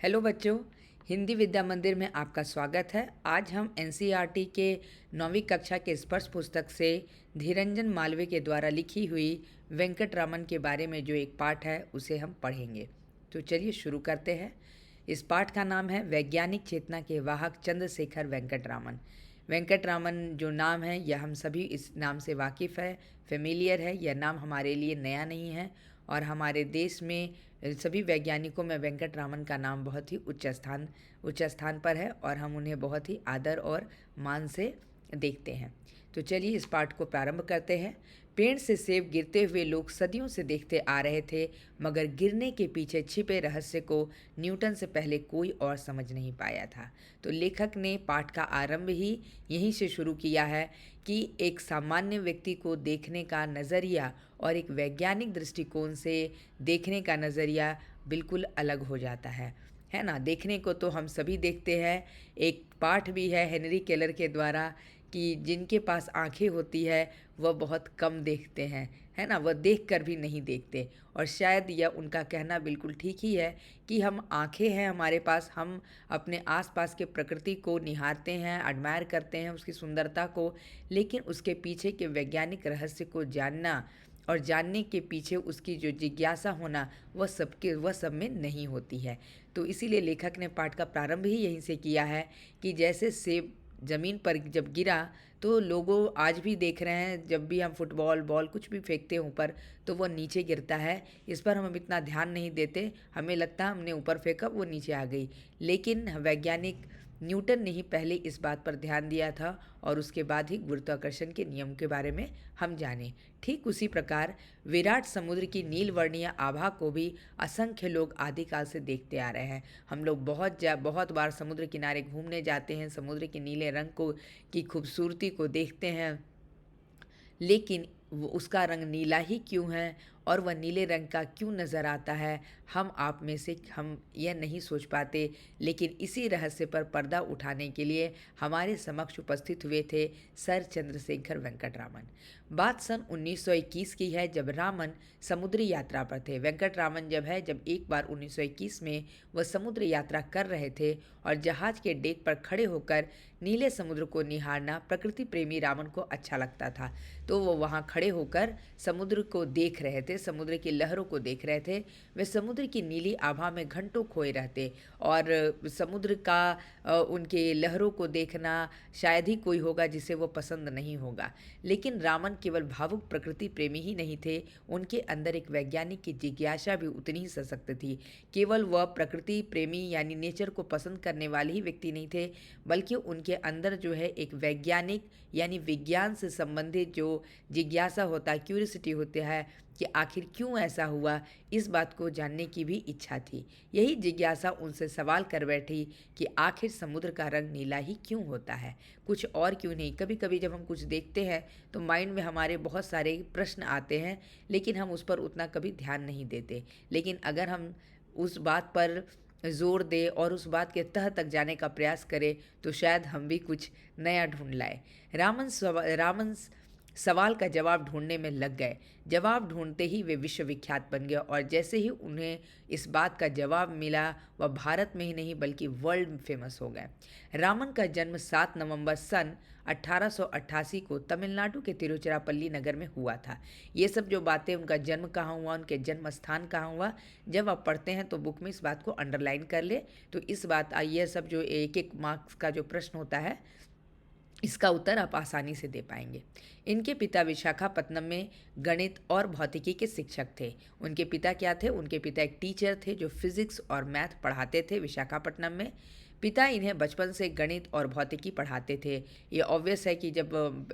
Hello बच्चों, हिंदी विद्या मंदिर में आपका स्वागत है। आज हम एनसीईआरटी के 9वीं कक्षा के स्पर्श पुस्तक से धीरंजन मालवीय के द्वारा लिखी हुई वेंकटरामन के बारे में जो एक पाठ है उसे हम पढ़ेंगे। तो चलिए शुरू करते हैं। इस पाठ का नाम है वैज्ञानिक चेतना के वाहक चंद्रशेखर वेंकटरामन। वेंकटरामन जो नाम है यह हम सभी इस नाम से वाकिफ़ है, फेमिलियर है। यह नाम हमारे लिए नया नहीं है और हमारे देश में सभी वैज्ञानिकों में वेंकटरामन का नाम बहुत ही उच्च स्थान पर है और हम उन्हें बहुत ही आदर और मान से देखते हैं। तो चलिए इस पाठ को प्रारंभ करते हैं। पेड़ से सेब गिरते हुए लोग सदियों से देखते आ रहे थे, मगर गिरने के पीछे छिपे रहस्य को न्यूटन से पहले कोई और समझ नहीं पाया था। तो लेखक ने पाठ का आरंभ ही यहीं से शुरू किया है कि एक सामान्य व्यक्ति को देखने का नज़रिया और एक वैज्ञानिक दृष्टिकोण से देखने का नज़रिया बिल्कुल अलग हो जाता है ना। देखने को तो हम सभी देखते हैं। एक पाठ भी है हेनरी केलर के द्वारा कि जिनके पास आंखें होती है वह बहुत कम देखते हैं, है ना। वह देख कर भी नहीं देखते और शायद यह उनका कहना बिल्कुल ठीक ही है कि हम आंखें हैं हमारे पास, हम अपने आसपास के प्रकृति को निहारते हैं, एडमायर करते हैं उसकी सुंदरता को, लेकिन उसके पीछे के वैज्ञानिक रहस्य को जानना और जानने के पीछे उसकी जो जिज्ञासा होना वह सब में नहीं होती है। तो इसीलिए लेखक ने पाठ का प्रारंभ ही यहीं से किया है कि जैसे सेब ज़मीन पर जब गिरा तो लोगों आज भी देख रहे हैं, जब भी हम फुटबॉल बॉल कुछ भी फेंकते हैं ऊपर तो वह नीचे गिरता है। इस पर हम इतना ध्यान नहीं देते, हमें लगता है हमने ऊपर फेंका वो नीचे आ गई, लेकिन वैज्ञानिक न्यूटन ने ही पहले इस बात पर ध्यान दिया था और उसके बाद ही गुरुत्वाकर्षण के नियम के बारे में हम जाने। ठीक उसी प्रकार विराट समुद्र की नीलवर्णीय आभा को भी असंख्य लोग आदिकाल से देखते आ रहे हैं। हम लोग बहुत बार समुद्र किनारे घूमने जाते हैं, समुद्र के नीले रंग को की खूबसूरती को देखते हैं, लेकिन उसका रंग नीला ही क्यों है और वह नीले रंग का क्यों नज़र आता है, हम में से हम यह नहीं सोच पाते। लेकिन इसी रहस्य पर पर्दा उठाने के लिए हमारे समक्ष उपस्थित हुए थे सर चंद्रशेखर वेंकटरामन। बात सन 1921 की है, जब रामन समुद्री यात्रा पर थे। वेंकटरामन जब एक बार 1921 में वह समुद्र यात्रा कर रहे थे और जहाज के डेक पर खड़े होकर नीले समुद्र को निहारना प्रकृति प्रेमी रामन को अच्छा लगता था। तो वो वहाँ खड़े होकर समुद्र को देख रहे थे, समुद्र की लहरों को देख रहे थे। वे समुद्र की नीली आभा में घंटों खोए रहते और समुद्र का उनके लहरों को देखना शायद ही कोई होगा जिसे वो पसंद नहीं होगा। लेकिन रामन केवल भावुक प्रकृति प्रेमी ही नहीं थे, उनके अंदर एक वैज्ञानिक की जिज्ञासा भी उतनी ही सशक्त थी। केवल वह प्रकृति प्रेमी यानी नेचर को पसंद करने वाले ही व्यक्ति नहीं थे, बल्कि उनके अंदर जो है एक वैज्ञानिक यानी विज्ञान से संबंधित जो जिज्ञासा होता है, क्यूरियोसिटी होता है कि आखिर क्यों ऐसा हुआ, इस बात को जानने की भी इच्छा थी। यही जिज्ञासा उनसे सवाल कर बैठी कि आखिर समुद्र का रंग नीला ही क्यों होता है, कुछ और क्यों नहीं। कभी कभी जब हम कुछ देखते हैं तो माइंड में हमारे बहुत सारे प्रश्न आते हैं, लेकिन हम उस पर उतना कभी ध्यान नहीं देते। लेकिन अगर हम उस बात पर जोर दे और उस बात के तह तक जाने का प्रयास करें तो शायद हम भी कुछ नया ढूंढ लाए। रामन सवाल का जवाब ढूंढने में लग गए। जवाब ढूंढते ही वे विश्वविख्यात बन गए और जैसे ही उन्हें इस बात का जवाब मिला वह भारत में ही नहीं बल्कि वर्ल्ड फेमस हो गए। रामन का जन्म 7 नवंबर सन 1888 को तमिलनाडु के तिरुचिरापल्ली नगर में हुआ था। ये सब जो बातें, उनका जन्म कहाँ हुआ, उनके जन्म स्थान कहाँ हुआ, जब आप पढ़ते हैं तो बुक में इस बात को अंडरलाइन कर ले। तो इस बात ये सब जो एक एक मार्क्स का जो प्रश्न होता है इसका उत्तर आप आसानी से दे पाएंगे। इनके पिता विशाखापत्तनम में गणित और भौतिकी के शिक्षक थे। उनके पिता क्या थे? उनके पिता एक टीचर थे जो फिजिक्स और मैथ पढ़ाते थे विशाखापट्टनम में। पिता इन्हें बचपन से गणित और भौतिकी पढ़ाते थे। ये ऑब्वियस है कि जब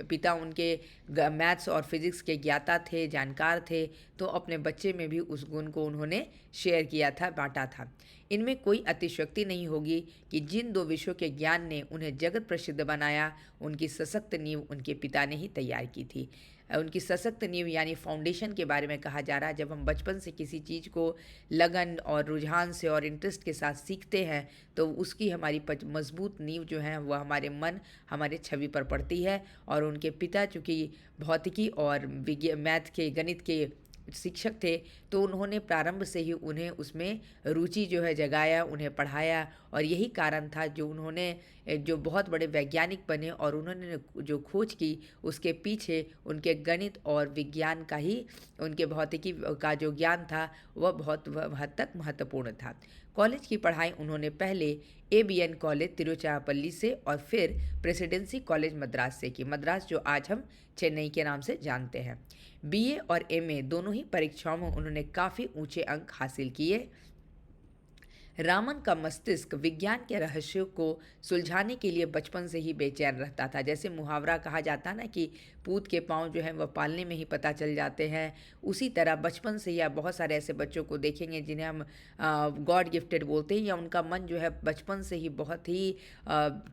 पिता उनके मैथ्स और फिजिक्स के ज्ञाता थे, जानकार थे, तो अपने बच्चे में भी उस गुण को उन्होंने शेयर किया था, बांटा था। इनमें कोई अतिशयोक्ति नहीं होगी कि जिन दो विषयों के ज्ञान ने उन्हें जगत प्रसिद्ध बनाया, उनकी सशक्त नींव उनके पिता ने ही तैयार की थी। उनकी सशक्त नींव यानी फाउंडेशन के बारे में कहा जा रहा है। जब हम बचपन से किसी चीज़ को लगन और रुझान से और इंटरेस्ट के साथ सीखते हैं तो उसकी हमारी मजबूत नींव जो है वह हमारे मन, हमारे छवि पर पड़ती है। और उनके पिता चूँकि भौतिकी और मैथ के, गणित के शिक्षक थे, तो उन्होंने प्रारंभ से ही उन्हें उसमें रुचि जो है जगाया, उन्हें पढ़ाया और यही कारण था जो उन्होंने जो बहुत बड़े वैज्ञानिक बने और उन्होंने जो खोज की उसके पीछे उनके गणित और विज्ञान का ही, उनके भौतिकी का जो ज्ञान था वह बहुत हद तक महत्वपूर्ण था। कॉलेज की पढ़ाई उन्होंने पहले एबीएन कॉलेज तिरुचिरापल्ली से और फिर प्रेसिडेंसी कॉलेज मद्रास से की। मद्रास जो आज हम चेन्नई के नाम से जानते हैं। बीए और एमए दोनों ही परीक्षाओं में उन्होंने काफ़ी ऊंचे अंक हासिल किए। रामन का मस्तिष्क विज्ञान के रहस्यों को सुलझाने के लिए बचपन से ही बेचैन रहता था। जैसे मुहावरा कहा जाता ना कि पूत के पाँव जो हैं वह पालने में ही पता चल जाते हैं, उसी तरह बचपन से ही आप बहुत सारे ऐसे बच्चों को देखेंगे जिन्हें हम गॉड गिफ्टेड बोलते हैं, या उनका मन जो है बचपन से ही बहुत ही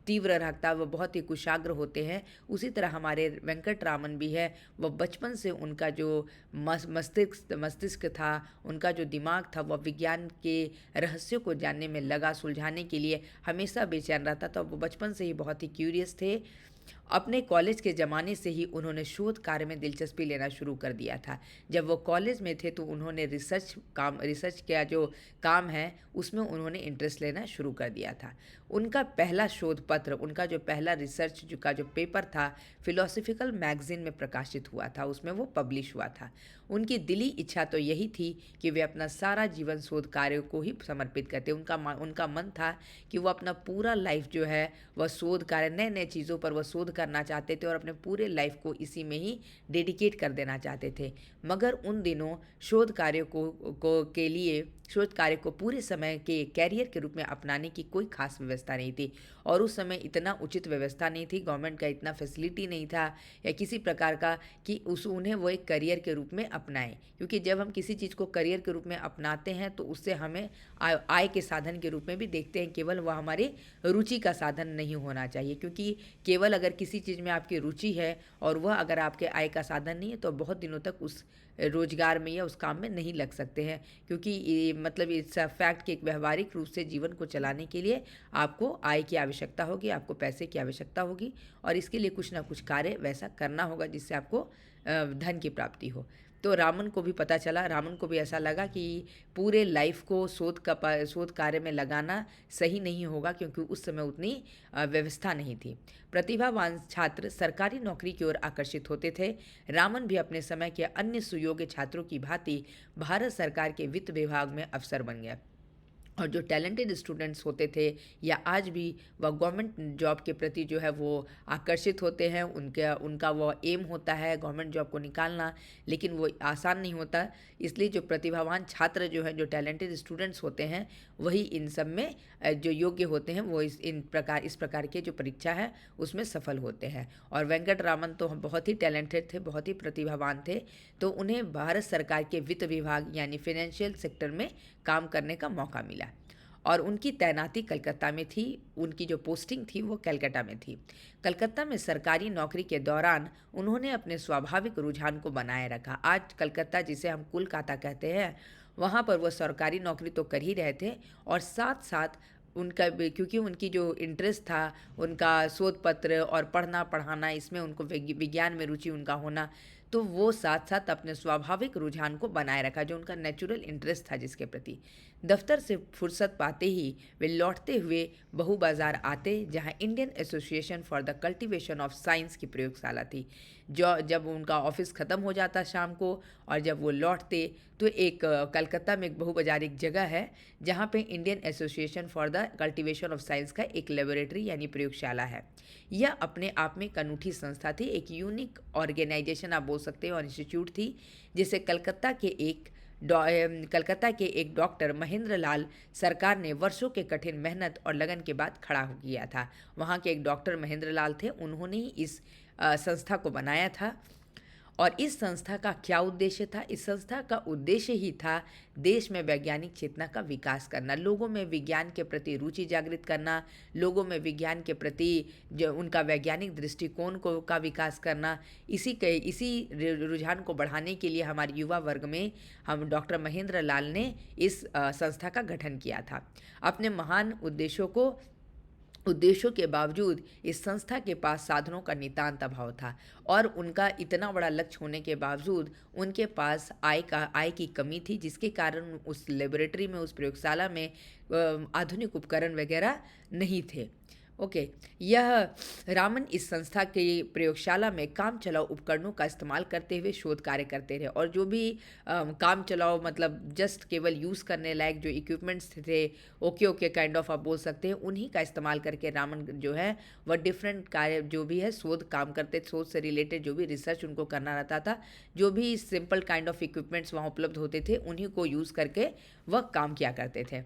तीव्र रखता है, वह बहुत ही कुशाग्र होते हैं। उसी तरह हमारे वेंकट रामन भी है, वह बचपन से उनका जो मस्तिष्क था, उनका जो दिमाग था, वह विज्ञान के रहस्यों को जानने में लगा, सुलझाने के लिए हमेशा बेचैन रहता था। वो बचपन से ही बहुत ही क्यूरियस थे। अपने कॉलेज के ज़माने से ही उन्होंने शोध कार्य में दिलचस्पी लेना शुरू कर दिया था। जब वो कॉलेज में थे तो उन्होंने रिसर्च का जो काम है उसमें उन्होंने इंटरेस्ट लेना शुरू कर दिया था। उनका पहला शोध पत्र, उनका जो पहला रिसर्च का जो पेपर था, फिलोसफिकल मैगजीन में प्रकाशित हुआ था, उसमें वो पब्लिश हुआ था। उनकी दिली इच्छा तो यही थी कि वे अपना सारा जीवन शोध कार्य को ही समर्पित करते। उनका मन था कि वो अपना पूरा लाइफ जो है वह शोध कार्य, नए नए चीज़ों पर वह शोध करना चाहते थे और अपने पूरे लाइफ को इसी में ही डेडिकेट कर देना चाहते थे। मगर उन दिनों शोध कार्य के लिए शोध कार्य को पूरे समय के कैरियर के रूप में अपनाने की कोई खास व्यवस्था नहीं थी और उस समय इतना उचित व्यवस्था नहीं थी, गवर्नमेंट का इतना फैसिलिटी नहीं था या किसी प्रकार का कि उन्हें वो एक करियर के रूप में अपनाएं। क्योंकि जब हम किसी चीज़ को करियर के रूप में अपनाते हैं तो उससे हमें आय के साधन के रूप में भी देखते हैं, केवल वह हमारी रुचि का साधन नहीं होना चाहिए। क्योंकि केवल अगर किसी चीज़ में आपकी रुचि है और वह अगर आपके आय का साधन नहीं है तो बहुत दिनों तक उस रोजगार में या उस काम में नहीं लग सकते हैं। क्योंकि मतलब इस फैक्ट कि एक व्यवहारिक रूप से जीवन को चलाने के लिए आपको आय की आवश्यकता होगी, आपको पैसे की आवश्यकता होगी और इसके लिए कुछ ना कुछ कार्य वैसा करना होगा जिससे आपको धन की प्राप्ति हो। तो रामन को भी पता चला, रामन को भी ऐसा लगा कि पूरे लाइफ को शोध कार्य में लगाना सही नहीं होगा क्योंकि उस समय उतनी व्यवस्था नहीं थी। प्रतिभावान छात्र सरकारी नौकरी की ओर आकर्षित होते थे। रामन भी अपने समय के अन्य सुयोग्य छात्रों की भांति भारत सरकार के वित्त विभाग में अफसर बन गया और जो टैलेंटेड स्टूडेंट्स होते थे या आज भी वह गवर्नमेंट जॉब के प्रति जो है वो आकर्षित होते हैं, उनका वो एम होता है गवर्नमेंट जॉब को निकालना, लेकिन वो आसान नहीं होता। इसलिए जो प्रतिभावान छात्र जो हैं, जो टैलेंटेड स्टूडेंट्स होते हैं, वही इन सब में जो योग्य होते हैं वो इस प्रकार के जो परीक्षा है उसमें सफल होते हैं। और वेंकट रामन तो बहुत ही टैलेंटेड थे, बहुत ही प्रतिभावान थे, तो उन्हें भारत सरकार के वित्त विभाग यानी फाइनेंशियल सेक्टर में काम करने का मौका मिला और उनकी तैनाती कलकत्ता में थी। उनकी जो पोस्टिंग थी वो कलकत्ता में थी। कलकत्ता में सरकारी नौकरी के दौरान उन्होंने अपने स्वाभाविक रुझान को बनाए रखा। आज कलकत्ता जिसे हम कोलकाता कहते हैं, वहाँ पर वो सरकारी नौकरी तो कर ही रहे थे और साथ साथ उनका क्योंकि उनकी जो इंटरेस्ट था, उनका शोध पत्र और पढ़ना पढ़ाना, इसमें उनको विज्ञान में रुचि उनका होना, तो वो साथ साथ अपने स्वाभाविक रुझान को बनाए रखा जो उनका नेचुरल इंटरेस्ट था जिसके प्रति। दफ्तर से फुर्सत पाते ही वे लौटते हुए बहू बाजार आते जहां Indian association for the cultivation of science की प्रयोगशाला थी। जो जब उनका ऑफिस ख़त्म हो जाता शाम को और जब वो लौटते तो एक कलकत्ता में एक बहू बाजार एक जगह है जहाँ पे Indian association for the cultivation of science का एक लेबोरेटरी यानी प्रयोगशाला है। यह अपने आप में एक अनूठी संस्था थी, एक यूनिक ऑर्गेनाइजेशन आप बोल सकते हो और इंस्टीट्यूट थी जिसे कलकत्ता के एक डॉक्टर महेंद्र लाल सरकार ने वर्षों के कठिन मेहनत और लगन के बाद खड़ा किया था। वहाँ के एक डॉक्टर महेंद्र लाल थे, उन्होंने ही इस संस्था को बनाया था। और इस संस्था का क्या उद्देश्य था? इस संस्था का उद्देश्य ही था देश में वैज्ञानिक चेतना का विकास करना, लोगों में विज्ञान के प्रति रुचि जागृत करना, लोगों में विज्ञान के प्रति जो उनका वैज्ञानिक दृष्टिकोण का विकास करना। इसी रुझान को बढ़ाने के लिए हमारे युवा वर्ग में हम डॉक्टर महेंद्र लाल ने इस संस्था का गठन किया था। अपने महान उद्देश्यों को उद्देश्यों के बावजूद इस संस्था के पास साधनों का नितांत अभाव था और उनका इतना बड़ा लक्ष्य होने के बावजूद उनके पास आय की कमी थी, जिसके कारण उस लेबोरेटरी में, उस प्रयोगशाला में आधुनिक उपकरण वगैरह नहीं थे। ओके, यह रामन इस संस्था की प्रयोगशाला में काम चलाऊ उपकरणों का इस्तेमाल करते हुए शोध कार्य करते रहे और जो भी काम चलाऊ मतलब जस्ट केवल यूज़ करने लायक जो इक्विपमेंट्स थे, ओके ओके काइंड ऑफ आप बोल सकते हैं, उन्हीं का इस्तेमाल करके रामन जो है वह डिफरेंट कार्य जो भी है शोध काम करते, शोध से रिलेटेड जो भी रिसर्च उनको करना रहता था, जो भी सिंपल काइंड ऑफ इक्विपमेंट्स वहाँ उपलब्ध होते थे उन्हीं को यूज़ करके वह काम किया करते थे।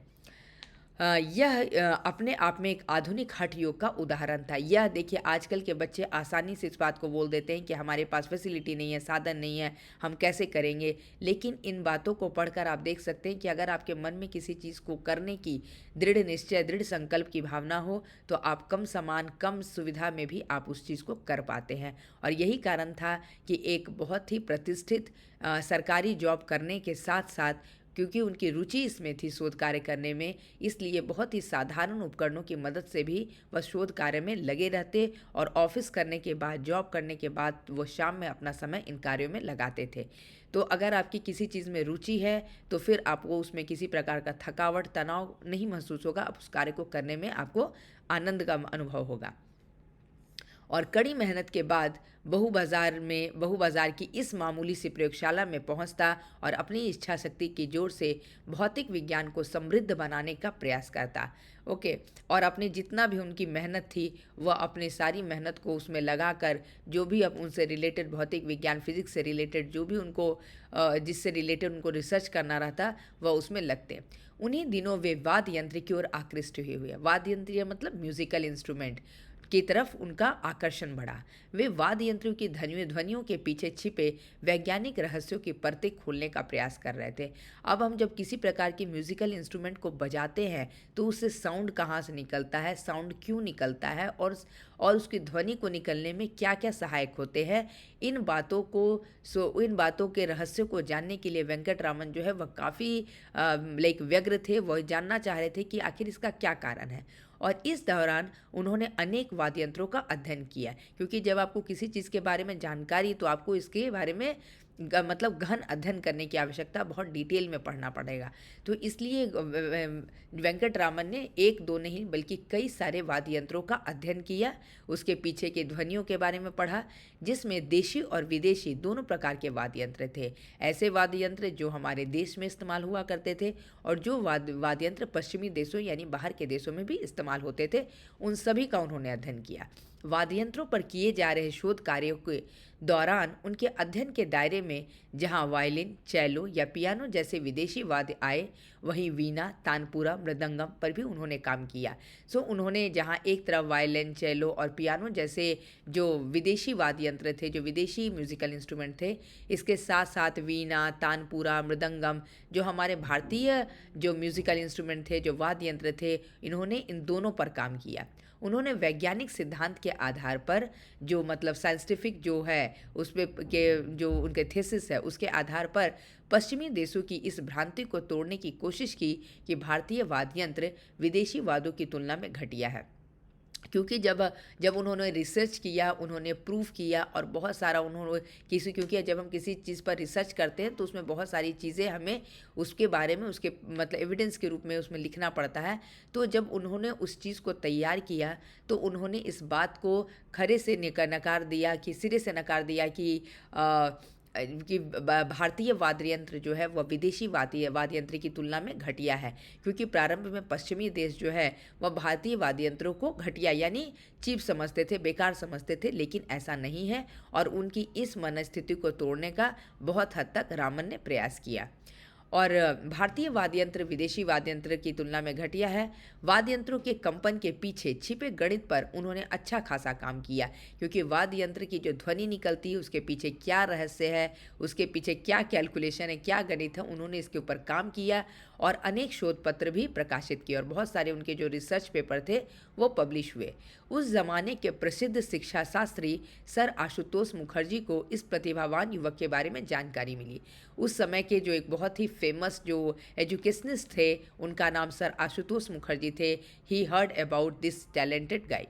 यह अपने आप में एक आधुनिक हठ योग का उदाहरण था। यह देखिए, आजकल के बच्चे आसानी से इस बात को बोल देते हैं कि हमारे पास फैसिलिटी नहीं है, साधन नहीं है, हम कैसे करेंगे। लेकिन इन बातों को पढ़कर आप देख सकते हैं कि अगर आपके मन में किसी चीज़ को करने की दृढ़ निश्चय, दृढ़ संकल्प की भावना हो तो आप कम सामान, कम सुविधा में भी आप उस चीज़ को कर पाते हैं। और यही कारण था कि एक बहुत ही प्रतिष्ठित सरकारी जॉब करने के साथ साथ, क्योंकि उनकी रुचि इसमें थी शोध कार्य करने में, इसलिए बहुत ही साधारण उपकरणों की मदद से भी वह शोध कार्य में लगे रहते और ऑफिस करने के बाद, जॉब करने के बाद वो शाम में अपना समय इन कार्यों में लगाते थे। तो अगर आपकी किसी चीज़ में रुचि है तो फिर आपको उसमें किसी प्रकार का थकावट, तनाव नहीं महसूस होगा। आप उस कार्य को करने में आपको आनंद का अनुभव होगा। और कड़ी मेहनत के बाद बहु बाजार की इस मामूली सी प्रयोगशाला में पहुंचता और अपनी इच्छा शक्ति की जोर से भौतिक विज्ञान को समृद्ध बनाने का प्रयास करता। ओके, और अपने जितना भी उनकी मेहनत थी वह अपनी सारी मेहनत को उसमें लगाकर जो भी अब उनसे रिलेटेड भौतिक विज्ञान, फिजिक्स से रिलेटेड जो भी उनको जिससे रिलेटेड उनको रिसर्च करना रहता वह उसमें लगते। उन्हीं दिनों वे वाद्य यंत्र की ओर आकृष्ट हुए। वाद्य यंत्र मतलब म्यूजिकल इंस्ट्रूमेंट की तरफ उनका आकर्षण बढ़ा। वे वाद्य यंत्रों की ध्वनियों के पीछे छिपे वैज्ञानिक रहस्यों की परतें खोलने का प्रयास कर रहे थे। अब हम जब किसी प्रकार की म्यूजिकल इंस्ट्रूमेंट को बजाते हैं तो उससे साउंड कहाँ से निकलता है, साउंड क्यों निकलता है और उसकी ध्वनि को निकलने में क्या क्या सहायक होते हैं, इन बातों के रहस्यों को जानने के लिए वेंकटरामन जो है वह काफ़ी व्यग्र थे। वह जानना चाह रहे थे कि आखिर इसका क्या कारण है। और इस दौरान उन्होंने अनेक वाद्य यंत्रों का अध्ययन किया, क्योंकि जब आपको किसी चीज़ के बारे में जानकारी तो आपको इसके बारे में मतलब गहन अध्ययन करने की आवश्यकता, बहुत डिटेल में पढ़ना पड़ेगा। तो इसलिए वेंकटरामन ने एक दो नहीं बल्कि कई सारे वाद्य यंत्रों का अध्ययन किया, उसके पीछे की ध्वनियों के बारे में पढ़ा, जिसमें देशी और विदेशी दोनों प्रकार के वाद्य यंत्र थे। ऐसे वाद्य यंत्र जो हमारे देश में इस्तेमाल हुआ करते थे और जो वाद्य यंत्र पश्चिमी देशों यानी बाहर के देशों में भी इस्तेमाल होते थे, उन सभी का उन्होंने अध्ययन किया। वाद्य यंत्रों पर किए जा रहे शोध कार्यों के दौरान उनके अध्ययन के दायरे में जहां वायलिन, चेलो या पियानो जैसे विदेशी वाद्य आए, वहीं वीणा, तानपुरा, मृदंगम पर भी उन्होंने काम किया। उन्होंने जहां एक तरफ वायलिन, चेलो और पियानो जैसे जो विदेशी वाद्य यंत्र थे, जो विदेशी म्यूजिकल इंस्ट्रूमेंट थे, इसके साथ साथ वीणा, तानपुरा, मृदंगम जो हमारे भारतीय जो म्यूजिकल इंस्ट्रूमेंट थे, जो वाद्य यंत्र थे, इन्होंने इन दोनों पर काम किया। उन्होंने वैज्ञानिक सिद्धांत के आधार पर जो मतलब साइंटिफिक जो है उस पे के जो उनके थीसिस है उसके आधार पर पश्चिमी देशों की इस भ्रांति को तोड़ने की कोशिश की कि भारतीय वाद्य यंत्र विदेशी वाद्यों की तुलना में घटिया है। क्योंकि जब उन्होंने रिसर्च किया, उन्होंने प्रूफ किया और बहुत सारा उन्होंने क्योंकि जब हम किसी चीज़ पर रिसर्च करते हैं तो उसमें बहुत सारी चीज़ें हमें उसके बारे में, उसके मतलब एविडेंस के रूप में उसमें लिखना पड़ता है। तो जब उन्होंने उस चीज़ को तैयार किया तो उन्होंने इस बात को खरे से नकार दिया, कि सिरे से नकार दिया कि भारतीय वाद्य यंत्र जो है वह विदेशी वाद्य यंत्र की तुलना में घटिया है, क्योंकि प्रारंभ में पश्चिमी देश जो है वह भारतीय वाद्य यंत्रों को घटिया यानी चीप समझते थे, बेकार समझते थे, लेकिन ऐसा नहीं है। और उनकी इस मनस्थिति को तोड़ने का बहुत हद तक रामन ने प्रयास किया। और भारतीय वाद्य यंत्र विदेशी वाद्य यंत्र की तुलना में घटिया है। वाद्य यंत्रों के कंपन के पीछे छिपे गणित पर उन्होंने अच्छा खासा काम किया, क्योंकि वाद्य यंत्र की जो ध्वनि निकलती है उसके पीछे क्या रहस्य है, उसके पीछे क्या कैलकुलेशन है, क्या गणित है, उन्होंने इसके ऊपर काम किया और अनेक शोध पत्र भी प्रकाशित किए और बहुत सारे उनके जो रिसर्च पेपर थे वो पब्लिश हुए। उस ज़माने के प्रसिद्ध शिक्षा शास्त्री सर आशुतोष मुखर्जी को इस प्रतिभावान युवक के बारे में जानकारी मिली। उस समय के जो एक बहुत ही फेमस जो एजुकेशनिस्ट थे, उनका नाम सर आशुतोष मुखर्जी थे। He heard about this talented guy.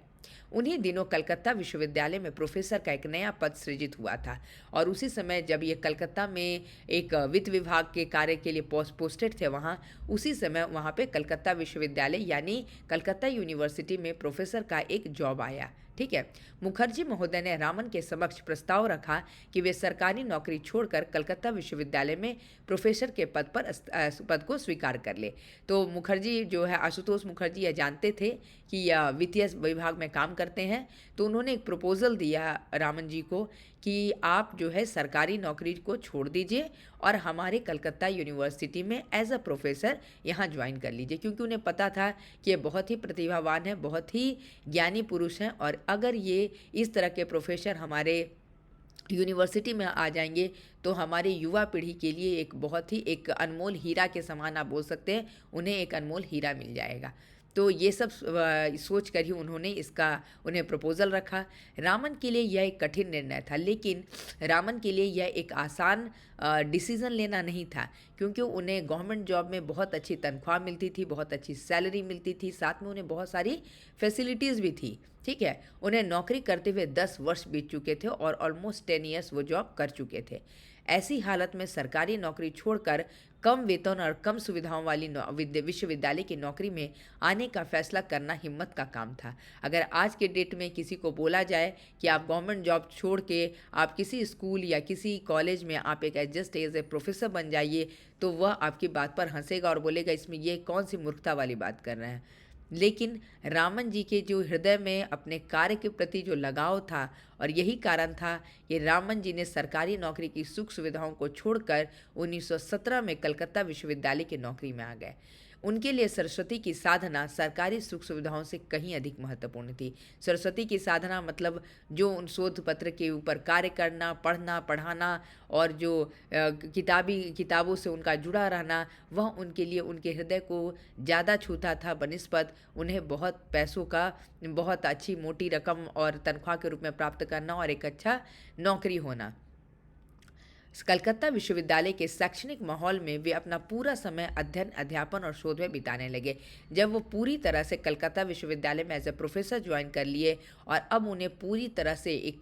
उन्हीं दिनों कलकत्ता विश्वविद्यालय में प्रोफेसर का एक नया पद सृजित हुआ था और उसी समय जब ये कलकत्ता में एक वित्त विभाग के कार्य के लिए पोस्टेड थे वहाँ, उसी समय वहाँ पे कलकत्ता विश्वविद्यालय यानी कलकत्ता यूनिवर्सिटी में प्रोफेसर का एक जॉब आया। ठीक है। मुखर्जी महोदय ने रामन के समक्ष प्रस्ताव रखा कि वे सरकारी नौकरी छोड़कर कलकत्ता विश्वविद्यालय में प्रोफेसर के पद को स्वीकार कर ले। तो मुखर्जी जो है, आशुतोष मुखर्जी, यह जानते थे कि यह वित्तीय विभाग में काम करते हैं, तो उन्होंने एक प्रपोज़ल दिया रामन जी को कि आप जो है सरकारी नौकरी को छोड़ दीजिए और हमारे कलकत्ता यूनिवर्सिटी में एज अ प्रोफेसर यहाँ ज्वाइन कर लीजिए, क्योंकि उन्हें पता था कि ये बहुत ही प्रतिभावान है, बहुत ही ज्ञानी पुरुष हैं और अगर ये इस तरह के प्रोफेसर हमारे यूनिवर्सिटी में आ जाएंगे तो हमारी युवा पीढ़ी के लिए एक बहुत ही एक अनमोल हीरा के समान आप बोल सकते हैं, उन्हें एक अनमोल हीरा मिल जाएगा। तो ये सब सोच कर ही उन्होंने उन्हें प्रपोज़ल रखा। रामन के लिए यह एक कठिन निर्णय था, लेकिन रामन के लिए यह एक आसान डिसीज़न लेना नहीं था, क्योंकि उन्हें गवर्नमेंट जॉब में बहुत अच्छी तनख्वाह मिलती थी, बहुत अच्छी सैलरी मिलती थी, साथ में उन्हें बहुत सारी फैसिलिटीज़ भी थी। ठीक है। उन्हें नौकरी करते हुए 10 वर्ष बीत चुके थे और ऑलमोस्ट 10 ईयर्स वो जॉब कर चुके थे। ऐसी हालत में सरकारी नौकरी छोड़कर कम वेतन और कम सुविधाओं वाली विश्वविद्यालय की नौकरी में आने का फैसला करना हिम्मत का काम था। अगर आज के डेट में किसी को बोला जाए कि आप गवर्नमेंट जॉब छोड़ के आप किसी स्कूल या किसी कॉलेज में आप एक जस्ट एज ए प्रोफेसर बन जाइए, तो वह आपकी बात पर हंसेगा और बोलेगा इसमें ये कौन सी मूर्खता वाली बात कर रहे हैं। लेकिन रामन जी के जो हृदय में अपने कार्य के प्रति जो लगाव था, और यही कारण था कि रामन जी ने सरकारी नौकरी की सुख सुविधाओं को छोड़कर 1917 में कलकत्ता विश्वविद्यालय की नौकरी में आ गए। उनके लिए सरस्वती की साधना सरकारी सुख सुविधाओं से कहीं अधिक महत्वपूर्ण थी। सरस्वती की साधना मतलब जो उन शोध पत्र के ऊपर कार्य करना, पढ़ना, पढ़ाना और जो किताबों से उनका जुड़ा रहना, वह उनके लिए उनके हृदय को ज़्यादा छूता था बनिस्बत उन्हें बहुत पैसों का, बहुत अच्छी मोटी रकम और तनख्वाह के रूप में प्राप्त करना और एक अच्छा नौकरी होना। कलकत्ता विश्वविद्यालय के शैक्षणिक माहौल में वे अपना पूरा समय अध्ययन, अध्यापन और शोध में बिताने लगे। जब वो पूरी तरह से कलकत्ता विश्वविद्यालय में एज ए प्रोफेसर ज्वाइन कर लिए और अब उन्हें पूरी तरह से एक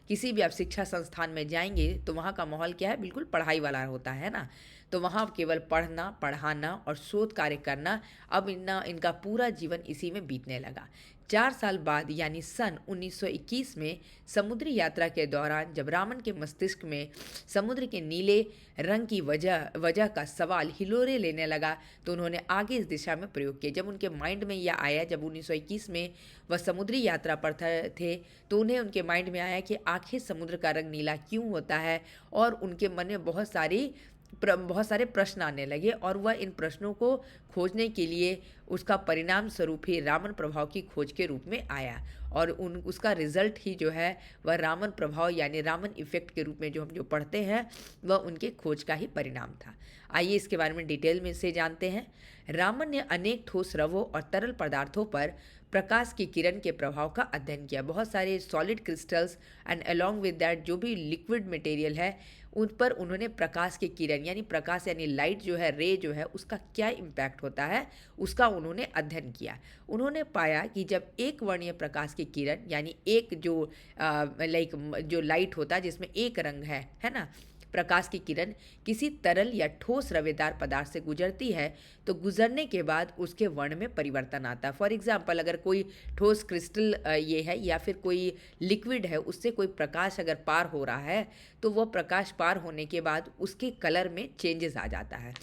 किसी भी आप शिक्षा संस्थान में जाएंगे तो वहाँ का माहौल क्या है, बिल्कुल पढ़ाई वाला होता है ना। तो वहाँ केवल पढ़ना, पढ़ाना और शोध कार्य करना, अब इनका पूरा जीवन इसी में बीतने लगा। 4 साल बाद यानी सन 1921 में समुद्री यात्रा के दौरान जब रामन के मस्तिष्क में समुद्र के नीले रंग की वजह का सवाल हिलोरे लेने लगा, तो उन्होंने आगे इस दिशा में प्रयोग किए। जब उनके माइंड में यह आया, जब 1921 में वह समुद्री यात्रा पर थे, तो उनके माइंड में आया कि आखिर समुद्र का रंग नीला क्यों होता है, और उनके मन में बहुत सारे प्रश्न आने लगे और वह इन प्रश्नों को खोजने के लिए उसका परिणाम स्वरूप ही रामन प्रभाव की खोज के रूप में आया और उसका रिजल्ट ही जो है वह रामन प्रभाव यानी रामन इफेक्ट के रूप में जो हम पढ़ते हैं, वह उनके खोज का ही परिणाम था। आइए इसके बारे में डिटेल में से जानते हैं। रामन ने अनेक ठोस रवों और तरल पदार्थों पर प्रकाश की किरण के प्रभाव का अध्ययन किया। बहुत सारे solid crystals and along with that जो भी लिक्विड मटेरियल है उन पर उन्होंने प्रकाश की किरण यानी प्रकाश यानी लाइट जो है, रे जो है, उसका क्या इम्पैक्ट होता है उसका उन्होंने अध्ययन किया। उन्होंने पाया कि जब एक वर्णीय प्रकाश की किरण यानी एक जो लाइट होता है जिसमें एक रंग है ना, प्रकाश की किरण किसी तरल या ठोस रवेदार पदार्थ से गुजरती है तो गुजरने के बाद उसके वर्ण में परिवर्तन आता है। फॉर एग्जाम्पल अगर कोई ठोस क्रिस्टल ये है या फिर कोई लिक्विड है, उससे कोई प्रकाश अगर पार हो रहा है तो वह प्रकाश पार होने के बाद उसके कलर में चेंजेस आ जाता है।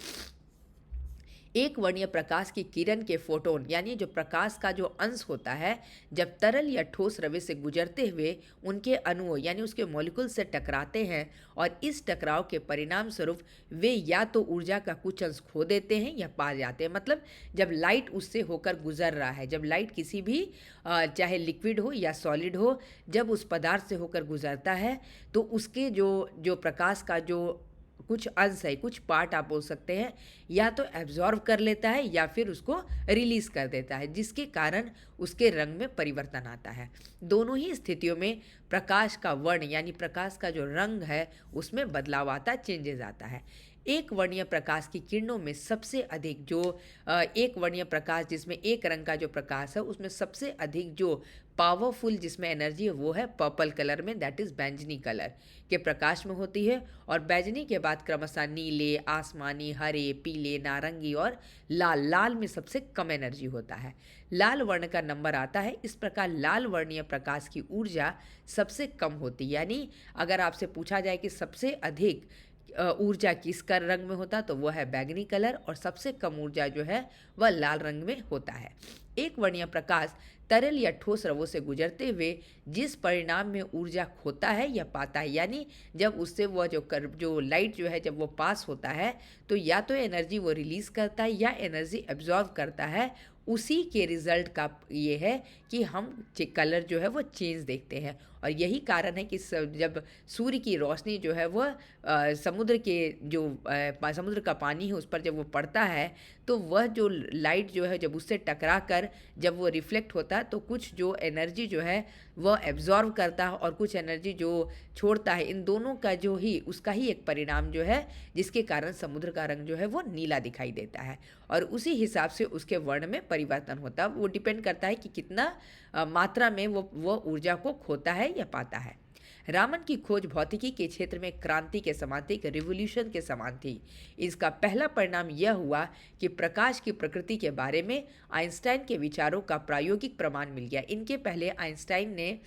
एक वर्णीय प्रकाश की किरण के फोटोन यानी जो प्रकाश का जो अंश होता है, जब तरल या ठोस रवे से गुजरते हुए उनके अणुओं यानी उसके मॉलिक्यूल से टकराते हैं और इस टकराव के परिणाम स्वरूप वे या तो ऊर्जा का कुछ अंश खो देते हैं या पा जाते हैं। मतलब जब लाइट उससे होकर गुजर रहा है, जब लाइट किसी भी चाहे लिक्विड हो या सॉलिड हो, जब उस पदार्थ से होकर गुजरता है तो उसके जो प्रकाश का जो कुछ अंश है, कुछ पार्ट आप बोल सकते हैं, या तो एब्जॉर्व कर लेता है या फिर उसको रिलीज कर देता है, जिसके कारण उसके रंग में परिवर्तन आता है। दोनों ही स्थितियों में प्रकाश का वर्ण यानी प्रकाश का जो रंग है उसमें बदलाव आता है, चेंजेस आता है। एक वर्णीय प्रकाश की किरणों में सबसे अधिक जो एक वर्णीय प्रकाश जिसमें एक रंग का जो प्रकाश है उसमें सबसे अधिक जो पावरफुल जिसमें एनर्जी है वो है पर्पल कलर में, दैट इज़ बैंगनी कलर के प्रकाश में होती है। और बैंगनी के बाद क्रमशः नीले, आसमानी, हरे, पीले, नारंगी और लाल। लाल में सबसे कम एनर्जी होता है। लाल वर्ण का नंबर आता है। इस प्रकार लाल वर्णीय प्रकाश की ऊर्जा सबसे कम होती है। यानी अगर आपसे पूछा जाए कि सबसे अधिक ऊर्जा किसका रंग में होता तो वह है बैंगनी कलर, और सबसे कम ऊर्जा जो है वह लाल रंग में होता है। एक वर्णीय प्रकाश तरल या ठोस रवों से गुजरते हुए जिस परिणाम में ऊर्जा खोता है या पाता है, यानी जब उससे वह जो लाइट जो है जब वो पास होता है तो या तो एनर्जी वो रिलीज करता है या एनर्जी एब्जॉर्व करता है, उसी के रिजल्ट का ये है कि हम कलर जो है वो चेंज देखते हैं। और यही कारण है कि जब सूर्य की रोशनी जो है वह समुद्र के जो समुद्र का पानी है उस पर जब वो पड़ता है तो वह जो लाइट जो है जब उससे टकरा कर जब वो रिफ्लेक्ट होता है तो कुछ जो एनर्जी जो है वह एब्जॉर्व करता है और कुछ एनर्जी जो छोड़ता है। इन दोनों का जो ही उसका ही एक परिणाम जो है जिसके कारण समुद्र का रंग जो है वो नीला दिखाई देता है, और उसी हिसाब से उसके वर्ण में परिवर्तन होता है। वो डिपेंड करता है कि कितना मात्रा में वो ऊर्जा को खोता है या पाता है। रामन की खोज भौतिकी के क्षेत्र में क्रांति के समान थी, एक रिवॉल्यूशन के समान थी। इसका पहला परिणाम यह हुआ कि प्रकाश की प्रकृति के बारे में आइंस्टाइन के विचारों का प्रायोगिक प्रमाण मिल गया। इनके पहले आइंस्टाइन ने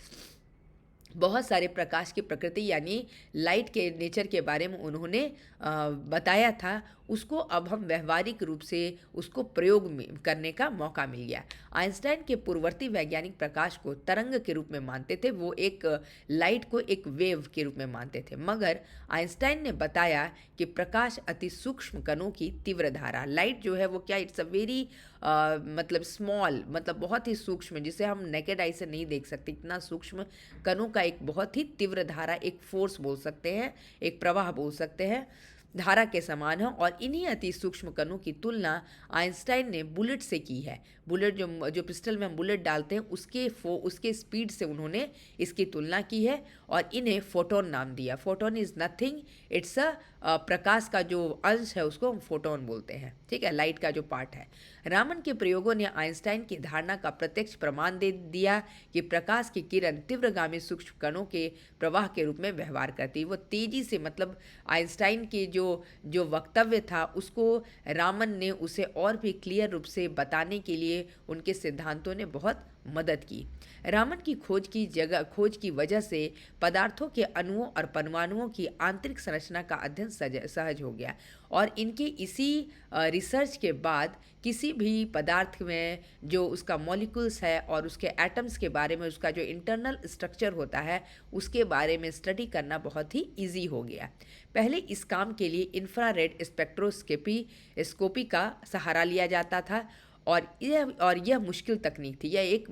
बहुत सारे प्रकाश की प्रकृति यानी लाइट के नेचर के बारे में उन्होंने बताया था, उसको अब हम व्यवहारिक रूप से उसको प्रयोग में करने का मौका मिल गया। आइंस्टाइन के पूर्ववर्ती वैज्ञानिक प्रकाश को तरंग के रूप में मानते थे, वो एक लाइट को एक वेव के रूप में मानते थे, मगर आइंस्टाइन ने बताया कि प्रकाश अति सूक्ष्म कणों की तीव्र धारा, लाइट जो है वो क्या, इट्स अ वेरी मतलब स्मॉल, मतलब बहुत ही सूक्ष्म, जिसे हम नेकेड आई से नहीं देख सकते, इतना सूक्ष्म कणों का एक बहुत ही तीव्र धारा, एक फोर्स बोल सकते हैं, एक प्रवाह बोल सकते हैं, धारा के समान है। और इन्हीं अति सूक्ष्म कणों की तुलना आइंस्टाइन ने बुलेट से की है। बुलेट जो पिस्टल में हम बुलेट डालते हैं उसके स्पीड से उन्होंने इसकी तुलना की है और इन्हें फोटोन नाम दिया। Photon is nothing, it's a प्रकाश का जो अंश है उसको हम फोटोन बोलते हैं, ठीक है, लाइट का जो पार्ट है। रामन के प्रयोगों ने आइंस्टाइन की धारणा का प्रत्यक्ष प्रमाण दे दिया कि प्रकाश की किरण तीव्रगामी सूक्ष्म कणों के प्रवाह के रूप में व्यवहार करती है। वो तेजी से, मतलब आइंस्टाइन के जो वक्तव्य था उसको रामन ने उसे और भी क्लियर रूप से बताने के लिए उनके सिद्धांतों ने बहुत मदद की। रामन की खोज की वजह से पदार्थों के अणुओं और परमाणुओं की आंतरिक संरचना का अध्ययन सहज हो गया, और इनके इसी रिसर्च के बाद किसी भी पदार्थ में जो उसका मॉलिक्यूल्स है और उसके एटम्स के बारे में, उसका जो इंटरनल स्ट्रक्चर होता है उसके बारे में स्टडी करना बहुत ही ईजी हो गया। पहले इस काम के लिए इंफ्रारेड स्पेक्ट्रोस्कोपी का सहारा लिया जाता था, और यह मुश्किल तकनीक थी, यह एक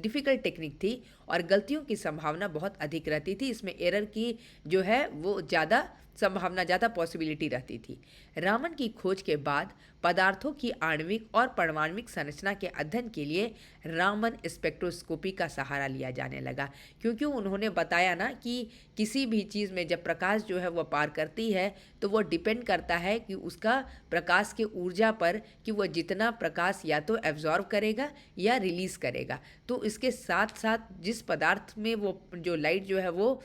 डिफ़िकल्ट टेक्निक थी और गलतियों की संभावना बहुत अधिक रहती थी। इसमें एरर की जो है वो ज़्यादा पॉसिबिलिटी रहती थी। रामन की खोज के बाद पदार्थों की आणविक और परमाणविक संरचना के अध्ययन के लिए रामन स्पेक्ट्रोस्कोपी का सहारा लिया जाने लगा, क्योंकि उन्होंने बताया ना कि किसी भी चीज़ में जब प्रकाश जो है वह पार करती है तो वो डिपेंड करता है कि उसका प्रकाश के ऊर्जा पर, कि वह जितना प्रकाश या तो एब्जॉर्व करेगा या रिलीज़ करेगा। तो इसके साथ साथ जिस पदार्थ में वो जो लाइट जो है वो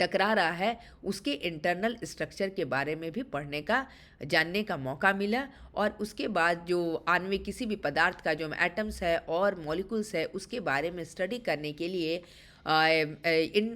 टकरा रहा है उसके इंटरनल स्ट्रक्चर के बारे में भी जानने का मौका मिला। और उसके बाद जो आणविक किसी भी पदार्थ का जो एटम्स है और मॉलिक्यूल्स है उसके बारे में स्टडी करने के लिए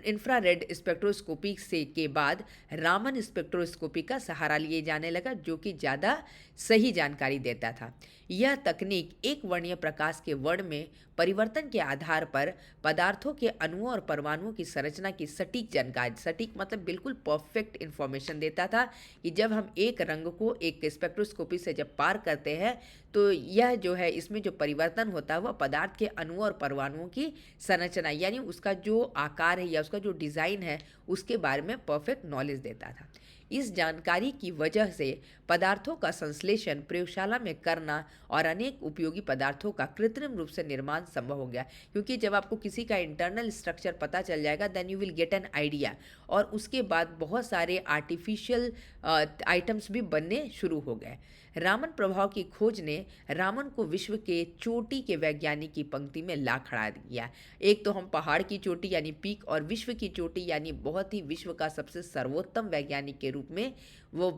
इंफ्रारेड स्पेक्ट्रोस्कोपी के बाद रामन स्पेक्ट्रोस्कोपी का सहारा लिए जाने लगा, जो कि ज़्यादा सही जानकारी देता था। यह तकनीक एक वर्णीय प्रकाश के वर्ण में परिवर्तन के आधार पर पदार्थों के अणुओं और परमाणुओं की संरचना की सटीक जानकारी, सटीक मतलब बिल्कुल परफेक्ट इन्फॉर्मेशन देता था कि जब हम एक रंग को एक स्पेक्ट्रोस्कोपी से जब पार करते हैं तो यह जो है इसमें जो परिवर्तन होता है वह पदार्थ के अणुओं और परमाणुओं की संरचना यानी उसका जो आकार है या उसका जो डिज़ाइन है उसके बारे में परफेक्ट नॉलेज देता था। इस जानकारी की वजह से पदार्थों का संश्लेषण प्रयोगशाला में करना और अनेक उपयोगी पदार्थों का कृत्रिम रूप से निर्माण संभव हो गया, क्योंकि जब आपको किसी का इंटरनल स्ट्रक्चर पता चल जाएगा then you will get an idea. और उसके बाद बहुत सारे आर्टिफिशियल आइटम्स भी बनने शुरू हो गए। रामन प्रभाव की खोज ने रामन को विश्व के चोटी के वैज्ञानिक की पंक्ति में ला खड़ा किया। एक तो हम पहाड़ की चोटी यानी पीक, और विश्व की चोटी यानी बहुत ही विश्व का सबसे सर्वोत्तम वैज्ञानिक के रूप में वो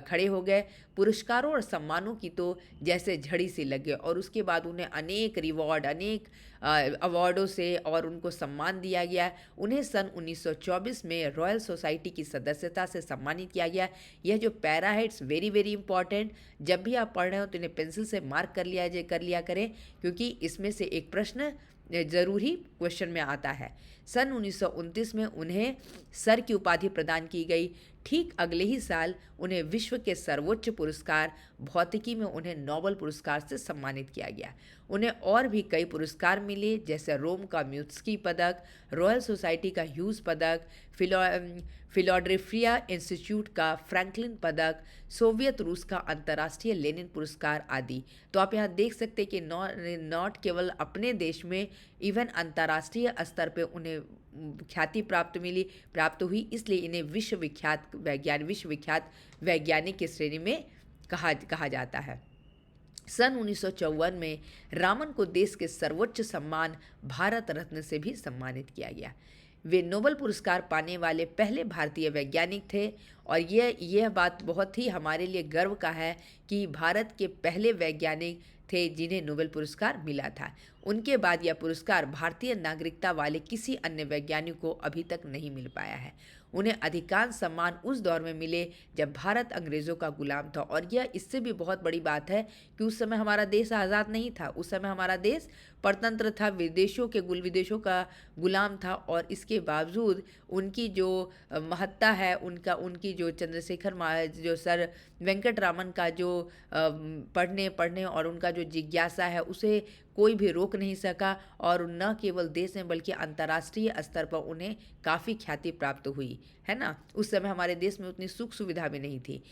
खड़े हो गए। पुरस्कारों और सम्मानों की तो जैसे झड़ी सी लगे, और उसके बाद उन्हें अनेक रिवॉर्ड, अनेक अवार्डों से और उनको सम्मान दिया गया। उन्हें सन 1924 में रॉयल सोसाइटी की सदस्यता से सम्मानित किया गया। यह जो पैरा है इट्स वेरी वेरी इंपॉर्टेंट। जब भी आप पढ़ रहे हो तो इन्हें पेंसिल से मार्क कर लिया करें, क्योंकि इसमें से एक प्रश्न जरूरी क्वेश्चन में आता है। सन 1929 में उन्हें सर की उपाधि प्रदान की गई। ठीक अगले ही साल उन्हें विश्व के सर्वोच्च पुरस्कार भौतिकी में उन्हें नोबेल पुरस्कार से सम्मानित किया गया। उन्हें और भी कई पुरस्कार मिले, जैसे रोम का म्यूत्स्की पदक, रॉयल सोसाइटी का ह्यूज पदक, फिलाडेल्फिया इंस्टीट्यूट का फ्रैंकलिन पदक, सोवियत रूस का अंतर्राष्ट्रीय लेनिन पुरस्कार आदि। तो आप यहाँ देख सकते हैं कि नॉट केवल अपने देश में, इवन अंतर्राष्ट्रीय स्तर पे उन्हें ख्याति प्राप्त हुई, इसलिए इन्हें विश्वविख्यात वैज्ञानिक की श्रेणी में कहा जाता है। सन 1954 में रामन को देश के सर्वोच्च सम्मान भारत रत्न से भी सम्मानित किया गया। वे नोबेल पुरस्कार पाने वाले पहले भारतीय वैज्ञानिक थे, और यह बात बहुत ही हमारे लिए गर्व का है कि भारत के पहले वैज्ञानिक थे जिन्हें नोबेल पुरस्कार मिला था। उनके बाद यह पुरस्कार भारतीय नागरिकता वाले किसी अन्य वैज्ञानिक को अभी तक नहीं मिल पाया है। उन्हें अधिकांश सम्मान उस दौर में मिले जब भारत अंग्रेज़ों का गुलाम था, और यह इससे भी बहुत बड़ी बात है कि उस समय हमारा देश आज़ाद नहीं था। उस समय हमारा देश परतंत्र था, विदेशों का गुलाम था, और इसके बावजूद उनकी जो महत्ता है, उनकी जो जो सर वेंकट रामन का जो पढ़ने और उनका जो जिज्ञासा है उसे कोई भी रोक नहीं सका, और न केवल देश में बल्कि अंतर्राष्ट्रीय स्तर पर उन्हें काफ़ी ख्याति प्राप्त हुई, है ना। उस समय हमारे देश में उतनी सुख सुविधा भी नहीं थी।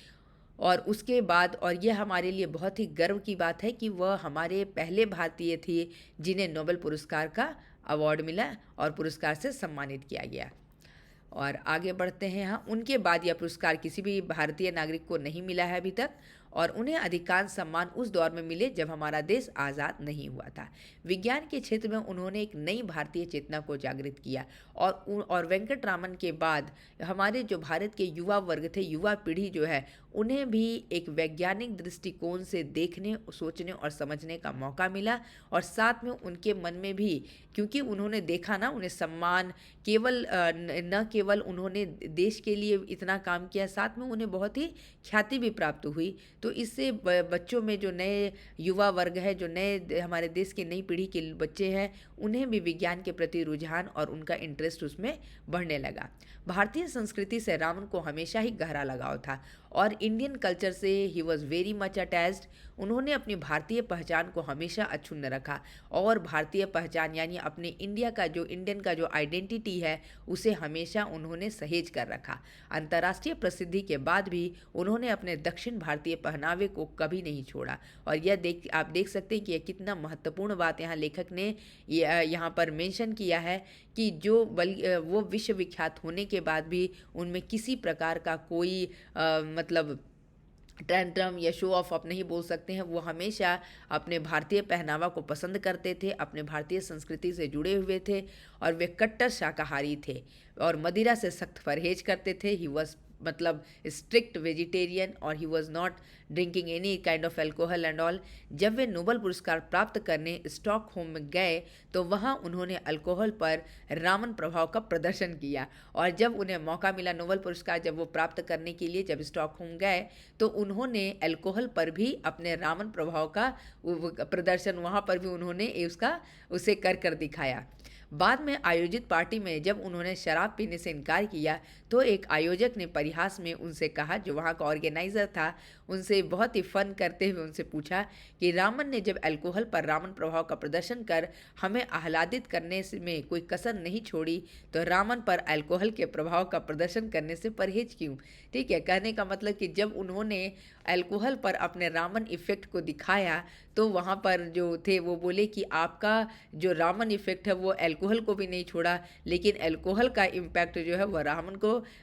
और उसके बाद, और यह हमारे लिए बहुत ही गर्व की बात है कि वह हमारे पहले भारतीय थे जिन्हें नोबेल पुरस्कार का अवार्ड मिला और पुरस्कार से सम्मानित किया गया। और आगे बढ़ते हैं। हाँ, उनके बाद यह पुरस्कार किसी भी भारतीय नागरिक को नहीं मिला है अभी तक, और उन्हें अधिकांश सम्मान उस दौर में मिले जब हमारा देश आज़ाद नहीं हुआ था। विज्ञान के क्षेत्र में उन्होंने एक नई भारतीय चेतना को जागृत किया, और वेंकट रामन के बाद हमारे जो भारत के युवा वर्ग थे, युवा पीढ़ी जो है, उन्हें भी एक वैज्ञानिक दृष्टिकोण से देखने, सोचने और समझने का मौका मिला। और साथ में उनके मन में भी, क्योंकि उन्होंने देखा ना, उन्हें सम्मान न केवल उन्होंने देश के लिए इतना काम किया, साथ में उन्हें बहुत ही ख्याति भी प्राप्त हुई। तो इससे बच्चों में जो नए युवा वर्ग है, जो नए हमारे देश की नई पीढ़ी के बच्चे हैं, उन्हें भी विज्ञान के प्रति रुझान और उनका इंटरेस्ट उसमें बढ़ने लगा। भारतीय संस्कृति से रामन को हमेशा ही गहरा लगाव था, और इंडियन कल्चर से he was very much attached. उन्होंने अपनी भारतीय पहचान को हमेशा अक्षुण्ण रखा, और भारतीय पहचान यानी अपने इंडियन का जो आइडेंटिटी है उसे हमेशा उन्होंने सहेज कर रखा। अंतर्राष्ट्रीय प्रसिद्धि के बाद भी उन्होंने अपने दक्षिण भारतीय पहनावे को कभी नहीं छोड़ा। और आप देख सकते हैं कि यह कितना महत्वपूर्ण बात यहाँ लेखक ने यहाँ पर मेंशन किया है कि वो विश्वविख्यात होने के बाद भी उनमें किसी प्रकार का कोई मतलब टैंट्रम या शो ऑफ आप नहीं बोल सकते हैं। वो हमेशा अपने भारतीय पहनावा को पसंद करते थे, अपने भारतीय संस्कृति से जुड़े हुए थे, और वे कट्टर शाकाहारी थे और मदिरा से सख्त परहेज करते थे। ही वॉज स्ट्रिक्ट वेजिटेरियन, और he was not drinking any kind of alcohol and all. जब वे नोबेल पुरस्कार प्राप्त करने स्टॉकहोम में गए तो वहाँ उन्होंने अल्कोहल पर रामन प्रभाव का प्रदर्शन किया, और जब उन्हें मौका मिला नोबेल पुरस्कार जब वो प्राप्त करने के लिए जब स्टॉकहोम गए तो उन्होंने अल्कोहल पर भी अपने रामन प्रभाव का प्रदर्शन वहाँ पर भी उन्होंने उसे कर दिखाया। बाद में आयोजित पार्टी में जब उन्होंने शराब पीने से इनकार किया तो एक आयोजक ने परिहास में उनसे कहा, जो वहाँ का ऑर्गेनाइज़र था, उनसे बहुत ही फन करते हुए उनसे पूछा कि रामन ने जब अल्कोहल पर रामन प्रभाव का प्रदर्शन कर हमें आह्लादित करने में कोई कसर नहीं छोड़ी, तो रामन पर अल्कोहल के प्रभाव का प्रदर्शन करने से परहेज क्यों। ठीक है, कहने का मतलब कि जब उन्होंने अल्कोहल पर अपने रामन इफ़ेक्ट को दिखाया, तो वहाँ पर जो थे वो बोले कि आपका जो रामन इफ़ेक्ट है वो अल्कोहल को भी नहीं छोड़ा, लेकिन अल्कोहल का इम्पैक्ट जो है वह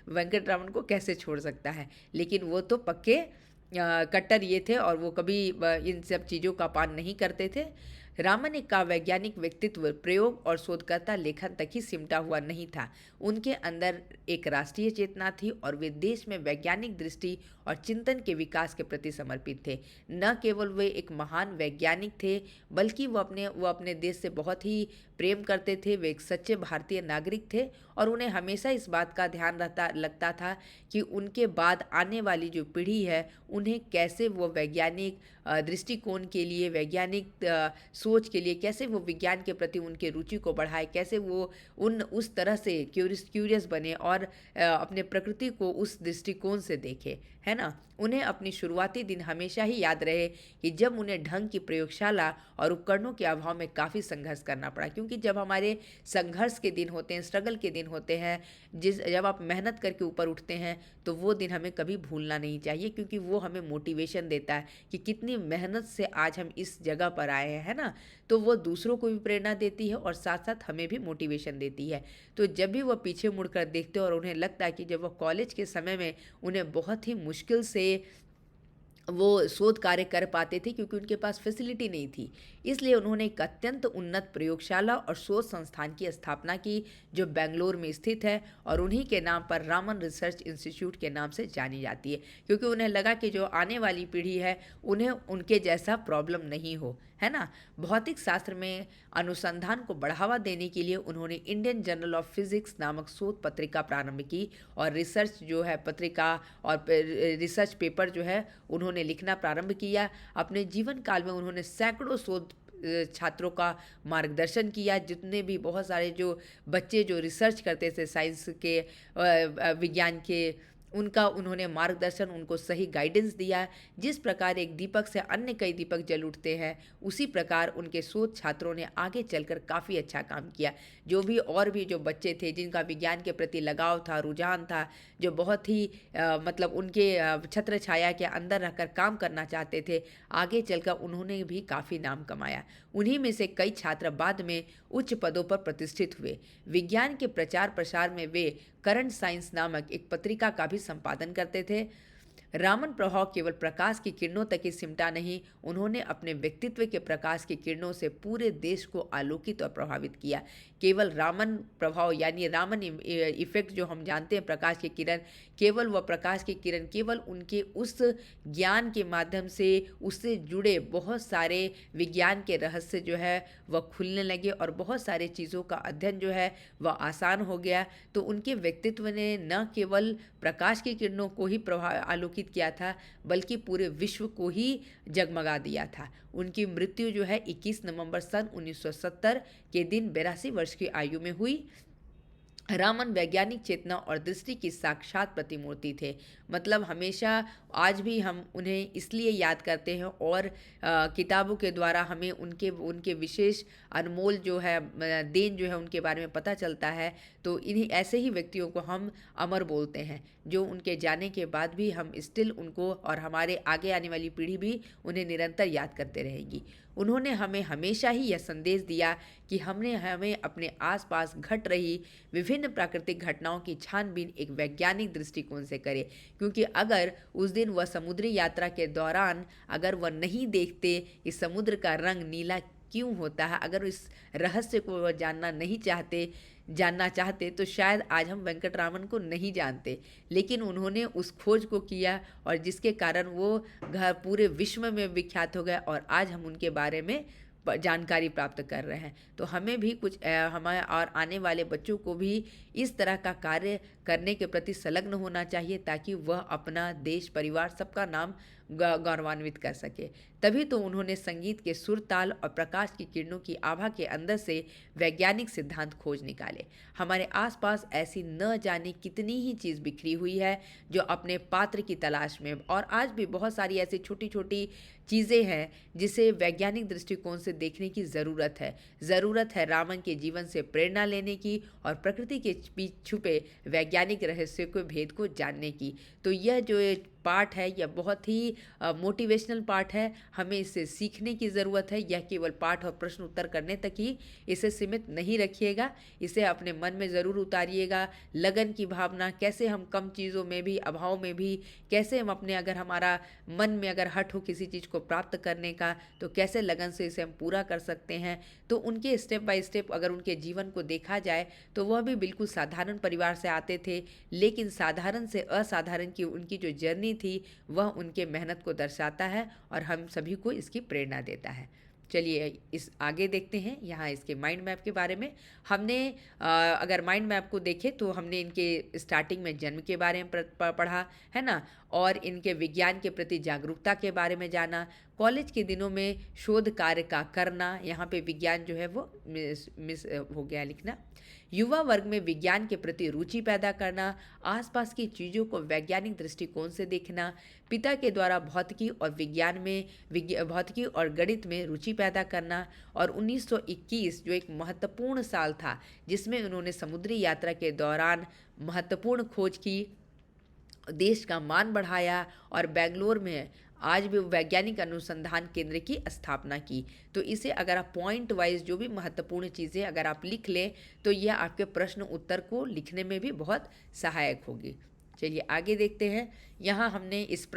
वेंकट रामन को कैसे छोड़ सकता है। लेकिन वो तो पक्के कट्टर ये थे और वो कभी इन सब चीज़ों का पान नहीं करते थे। रामन का वैज्ञानिक व्यक्तित्व प्रयोग और शोधकर्ता लेखन तक ही सिमटा हुआ नहीं था। उनके अंदर एक राष्ट्रीय चेतना थी और वे देश में वैज्ञानिक दृष्टि और चिंतन के विकास के प्रति समर्पित थे। न केवल वे एक महान वैज्ञानिक थे, बल्कि वो अपने देश से बहुत ही प्रेम करते थे। वे एक सच्चे भारतीय नागरिक थे और उन्हें हमेशा इस बात का ध्यान लगता था कि उनके बाद आने वाली जो पीढ़ी है उन्हें कैसे वो वैज्ञानिक दृष्टिकोण के लिए, वैज्ञानिक सोच के लिए कैसे वो विज्ञान के प्रति उनके रुचि को बढ़ाए, कैसे वो उस तरह से क्यूरियस बने और अपने प्रकृति को उस दृष्टिकोण से देखे, है ना। उन्हें अपनी शुरुआती दिन हमेशा ही याद रहे कि जब उन्हें ढंग की प्रयोगशाला और उपकरणों के अभाव में काफ़ी संघर्ष करना पड़ा, क्योंकि जब हमारे संघर्ष के दिन होते हैं, स्ट्रगल के दिन होते हैं, जब आप मेहनत करके ऊपर उठते हैं, तो वो दिन हमें कभी भूलना नहीं चाहिए, क्योंकि वो हमें मोटिवेशन देता है कि कितनी मेहनत से आज हम इस जगह पर आए हैं, है ना। तो वो दूसरों को भी प्रेरणा देती है और साथ साथ हमें भी मोटिवेशन देती है। तो जब भी वो पीछे मुड़कर देखते हैं और उन्हें लगता है कि जब वो कॉलेज के समय में उन्हें बहुत ही मुश्किल से वो शोध कार्य कर पाते थे, क्योंकि उनके पास फैसिलिटी नहीं थी, इसलिए उन्होंने एक अत्यंत उन्नत प्रयोगशाला और शोध संस्थान की स्थापना की, जो बेंगलोर में स्थित है और उन्हीं के नाम पर रामन रिसर्च इंस्टीट्यूट के नाम से जानी जाती है, क्योंकि उन्हें लगा कि जो आने वाली पीढ़ी है उन्हें उनके जैसा प्रॉब्लम नहीं हो, है ना। भौतिक शास्त्र में अनुसंधान को बढ़ावा देने के लिए उन्होंने इंडियन जर्नल ऑफ फिजिक्स नामक शोध पत्रिका प्रारंभ की और रिसर्च जो है पत्रिका और रिसर्च पेपर जो है उन्होंने लिखना प्रारंभ किया। अपने जीवन काल में उन्होंने सैकड़ों शोध छात्रों का मार्गदर्शन किया। जितने भी बहुत सारे जो बच्चे जो रिसर्च करते थे साइंस के, विज्ञान के, उनका उन्होंने मार्गदर्शन, उनको सही गाइडेंस दिया। जिस प्रकार एक दीपक से अन्य कई दीपक जल उठते हैं, उसी प्रकार उनके शोध छात्रों ने आगे चलकर काफ़ी अच्छा काम किया। जो बच्चे थे जिनका विज्ञान के प्रति लगाव था, रुझान था, जो बहुत ही मतलब उनके छत्र छाया के अंदर रहकर काम करना चाहते थे, आगे चलकर उन्होंने भी काफ़ी नाम कमाया। उन्हीं में से कई छात्र बाद में उच्च पदों पर प्रतिष्ठित हुए। विज्ञान के प्रचार प्रसार में वे करंट साइंस नामक एक पत्रिका का भी संपादन करते थे। रामन प्रभाव केवल प्रकाश की किरणों तक ही सिमटा नहीं, उन्होंने अपने व्यक्तित्व के प्रकाश की किरणों से पूरे देश को आलोकित और प्रभावित किया। केवल रामन प्रभाव यानी रामन इफेक्ट जो हम जानते हैं, प्रकाश की किरण, केवल वह प्रकाश की किरण केवल उनके उस ज्ञान के माध्यम से उससे जुड़े बहुत सारे विज्ञान के रहस्य जो है वह खुलने लगे और बहुत सारे चीज़ों का अध्ययन जो है वह आसान हो गया। तो उनके व्यक्तित्व ने न केवल प्रकाश की किरणों को ही आलोकित किया था, बल्कि पूरे विश्व को ही जगमगा दिया था। उनकी मृत्यु जो है 21 नवंबर सन 1970 के दिन 82 वर्ष की आयु में हुई। रामन वैज्ञानिक चेतना और दृष्टि की साक्षात प्रतिमूर्ति थे। मतलब हमेशा आज भी हम उन्हें इसलिए याद करते हैं और किताबों के द्वारा हमें उनके विशेष अनमोल जो है देन जो है उनके बारे में पता चलता है। तो इन्हीं ऐसे ही व्यक्तियों को हम अमर बोलते हैं, जो उनके जाने के बाद भी हम स्टिल उनको और हमारे आगे आने वाली पीढ़ी भी उन्हें निरंतर याद करते रहेगी। उन्होंने हमें हमेशा ही यह संदेश दिया कि हमें अपने आसपास घट रही विभिन्न प्राकृतिक घटनाओं की छानबीन एक वैज्ञानिक दृष्टिकोण से करें, क्योंकि अगर उस दिन वह समुद्री यात्रा के दौरान अगर वह नहीं देखते कि समुद्र का रंग नीला क्यों होता है, अगर इस रहस्य को वह जानना चाहते तो शायद आज हम वेंकटरामन को नहीं जानते। लेकिन उन्होंने उस खोज को किया और जिसके कारण वो पूरे विश्व में विख्यात हो गए और आज हम उनके बारे में जानकारी प्राप्त कर रहे हैं। तो हमें भी कुछ हमारे और आने वाले बच्चों को भी इस तरह का कार्य करने के प्रति संलग्न होना चाहिए, ताकि वह अपना देश परिवार सबका नाम गौरवान्वित कर सके। तभी तो उन्होंने संगीत के सुर, ताल और प्रकाश की किरणों की आभा के अंदर से वैज्ञानिक सिद्धांत खोज निकाले। हमारे आसपास ऐसी न जाने कितनी ही चीज़ बिखरी हुई है जो अपने पात्र की तलाश में, और आज भी बहुत सारी ऐसी छोटी छोटी चीज़ें हैं जिसे वैज्ञानिक दृष्टिकोण से देखने की ज़रूरत है रामन के जीवन से प्रेरणा लेने की और प्रकृति के छुपे वैज्ञानिक रहस्य को भेद को जानने की। तो यह जो एक पार्ट है यह बहुत ही मोटिवेशनल पार्ट है, हमें इससे सीखने की ज़रूरत है। यह केवल पाठ और प्रश्न उत्तर करने तक ही इसे सीमित नहीं रखिएगा, इसे अपने मन में ज़रूर उतारिएगा। लगन की भावना, कैसे हम कम चीज़ों में भी, अभाव में भी, कैसे हम अपने, अगर हमारा मन में अगर हट हो किसी चीज़ को प्राप्त करने का, तो कैसे लगन से इसे हम पूरा कर सकते हैं। तो उनके स्टेप बाय स्टेप अगर उनके जीवन को देखा जाए तो वह भी बिल्कुल साधारण परिवार से आते थे, लेकिन साधारण से असाधारण की उनकी जो जर्नी थी वह उनके मेहनत को दर्शाता है और हम सभी को इसकी प्रेरणा देता है। चलिए इस आगे देखते हैं यहाँ इसके माइंड मैप के बारे में। हमने अगर माइंड मैप को देखें तो हमने इनके स्टार्टिंग में जन्म के बारे में पढ़ा है ना, और इनके विज्ञान के प्रति जागरूकता के बारे में जाना। कॉलेज के दिनों में शोध कार्य का करना, यहाँ पे विज्ञान जो है वो मिस हो गया लिखना। युवा वर्ग में विज्ञान के प्रति रुचि पैदा करना, आसपास की चीज़ों को वैज्ञानिक दृष्टिकोण से देखना, पिता के द्वारा भौतिकी और विज्ञान में भौतिकी और गणित में रुचि पैदा करना, और 1921 जो एक महत्वपूर्ण साल था जिसमें उन्होंने समुद्री यात्रा के दौरान महत्वपूर्ण खोज की, देश का मान बढ़ाया और बेंगलोर में आज भी वैज्ञानिक अनुसंधान केंद्र की स्थापना की। तो इसे अगर आप पॉइंट वाइज जो भी महत्वपूर्ण चीज़ें अगर आप लिख लें तो यह आपके प्रश्न उत्तर को लिखने में भी बहुत सहायक होगी। चलिए आगे देखते हैं। यहाँ हमने इस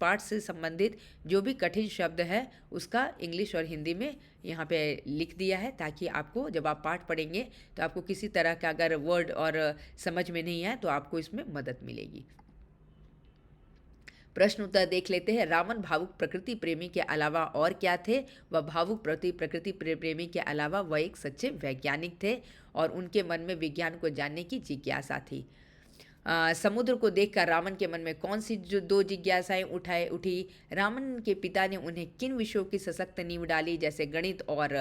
पाठ से संबंधित जो भी कठिन शब्द है उसका इंग्लिश और हिंदी में यहाँ पे लिख दिया है, ताकि आपको जब आप पाठ पढ़ेंगे तो आपको किसी तरह का अगर वर्ड और समझ में नहीं आए तो आपको इसमें मदद मिलेगी। प्रश्न उत्तर देख लेते हैं। रामन भावुक प्रकृति प्रेमी के अलावा और क्या थे? वह भावुक प्रकृति प्रेमी के अलावा वह एक सच्चे वैज्ञानिक थे और उनके मन में विज्ञान को जानने की जिज्ञासा थी। समुद्र को देखकर रामन के मन में कौन सी जो दो जिज्ञासाएं उठी? रामन के पिता ने उन्हें किन विषयों की सशक्त नींव डाली, जैसे गणित और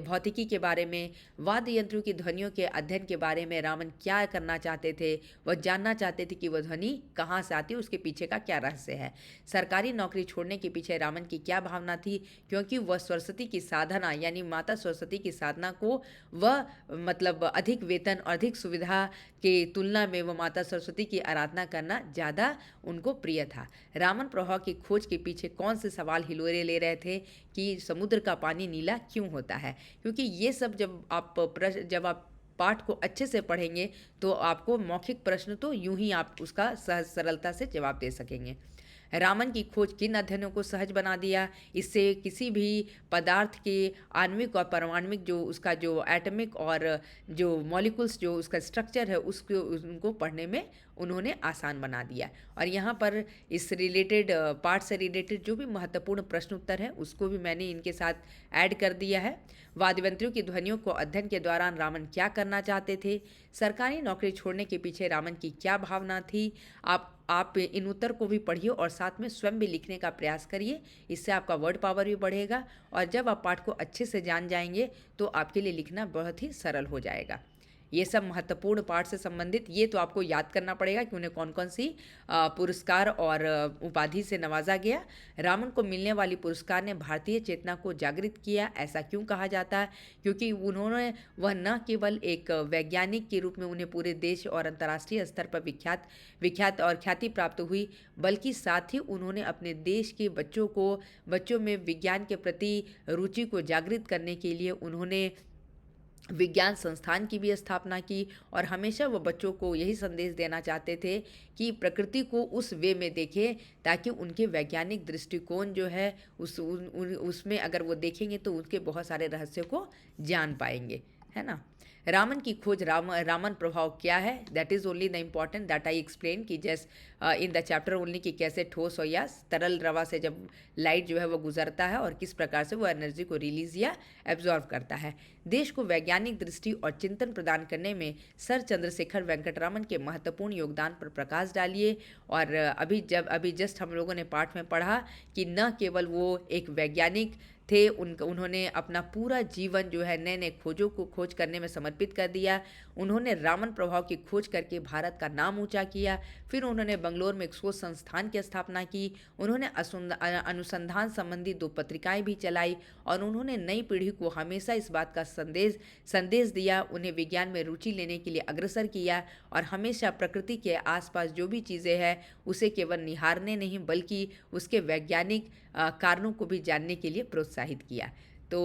भौतिकी के बारे में? वाद्य यंत्रों की ध्वनियों के अध्ययन के बारे में रामन क्या करना चाहते थे? वह जानना चाहते थे कि वह ध्वनि कहाँ से आती है, उसके पीछे का क्या रहस्य है। सरकारी नौकरी छोड़ने के पीछे रामन की क्या भावना थी, क्योंकि वह सरस्वती की साधना यानी माता सरस्वती की साधना को वह मतलब अधिक वेतन और अधिक सुविधा के तुलना में वह माता सरस्वती की आराधना करना ज़्यादा उनको प्रिय था। रामन प्रवाह की खोज के पीछे कौन से सवाल हिलोरे ले रहे थे कि समुद्र का पानी नीला क्यों होता है? क्योंकि ये सब जब आप पाठ को अच्छे से पढ़ेंगे तो आपको मौखिक प्रश्न तो यूं ही आप उसका सहज सरलता से जवाब दे सकेंगे। रामन की खोज किन अध्ययनों को सहज बना दिया? इससे किसी भी पदार्थ के आणविक और परमाणविक जो उसका जो एटॉमिक और जो मॉलिक्यूल्स जो उसका स्ट्रक्चर है उसको उनको पढ़ने में उन्होंने आसान बना दिया। और यहाँ पर इस रिलेटेड पार्ट से रिलेटेड जो भी महत्वपूर्ण प्रश्न उत्तर है उसको भी मैंने इनके साथ ऐड कर दिया है। वाद्ययंत्रों की ध्वनियों को अध्ययन के दौरान रामन क्या करना चाहते थे? सरकारी नौकरी छोड़ने के पीछे रामन की क्या भावना थी? आप इन उत्तर को भी पढ़िए और साथ में स्वयं भी लिखने का प्रयास करिए, इससे आपका वर्ड पावर भी बढ़ेगा और जब आप पाठ को अच्छे से जान जाएंगे तो आपके लिए लिखना बहुत ही सरल हो जाएगा। ये सब महत्वपूर्ण पाठ से संबंधित ये तो आपको याद करना पड़ेगा कि उन्हें कौन कौन सी पुरस्कार और उपाधि से नवाजा गया। रामन को मिलने वाली पुरस्कार ने भारतीय चेतना को जागृत किया। ऐसा क्यों कहा जाता है? क्योंकि वह न केवल एक वैज्ञानिक के रूप में उन्हें पूरे देश और अंतर्राष्ट्रीय स्तर पर विख्यात और ख्याति प्राप्त हुई, बल्कि साथ ही उन्होंने अपने देश के बच्चों में विज्ञान के प्रति रुचि को जागृत करने के लिए उन्होंने विज्ञान संस्थान की भी स्थापना की। और हमेशा वो बच्चों को यही संदेश देना चाहते थे कि प्रकृति को उस वे में देखें ताकि उनके वैज्ञानिक दृष्टिकोण जो है उसमें अगर वो देखेंगे तो उनके बहुत सारे रहस्य को जान पाएंगे, है ना। रामन की खोज, रामन प्रभाव क्या है, that is only the important that I explain कि just in the chapter only कि कैसे ठोस और या तरल रवा से जब लाइट जो है वो गुजरता है और किस प्रकार से वो एनर्जी को रिलीज या एब्जॉर्व करता है। देश को वैज्ञानिक दृष्टि और चिंतन प्रदान करने में सर चंद्रशेखर वेंकटरामन के महत्वपूर्ण योगदान पर प्रकाश डालिए। और अभी जस्ट हम लोगों ने पाठ में पढ़ा कि न केवल वो एक वैज्ञानिक थे, उन्होंने अपना पूरा जीवन जो है नए नए खोजों को खोज करने में समर्पित कर दिया। उन्होंने रामन प्रभाव की खोज करके भारत का नाम ऊंचा किया। फिर उन्होंने बंगलोर में एक शोध संस्थान की स्थापना की। उन्होंने अनुसंधान संबंधी 2 पत्रिकाएं भी चलाई और उन्होंने नई पीढ़ी को हमेशा इस बात का संदेश दिया, उन्हें विज्ञान में रुचि लेने के लिए अग्रसर किया और हमेशा प्रकृति के आसपास जो भी चीज़ें हैं उसे केवल निहारने नहीं बल्कि उसके वैज्ञानिक कारणों को भी जानने के लिए प्रोत्साहित किया। तो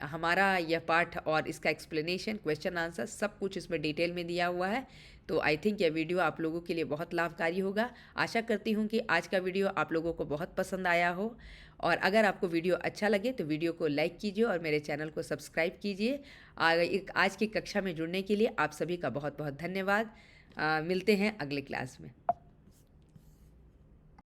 हमारा यह पाठ और इसका एक्सप्लेनेशन, क्वेश्चन आंसर सब कुछ इसमें डिटेल में दिया हुआ है। तो आई थिंक यह वीडियो आप लोगों के लिए बहुत लाभकारी होगा। आशा करती हूँ कि आज का वीडियो आप लोगों को बहुत पसंद आया हो। और अगर आपको वीडियो अच्छा लगे तो वीडियो को लाइक कीजिए और मेरे चैनल को सब्सक्राइब कीजिए। आज की कक्षा में जुड़ने के लिए आप सभी का बहुत बहुत धन्यवाद। मिलते हैं अगले क्लास में।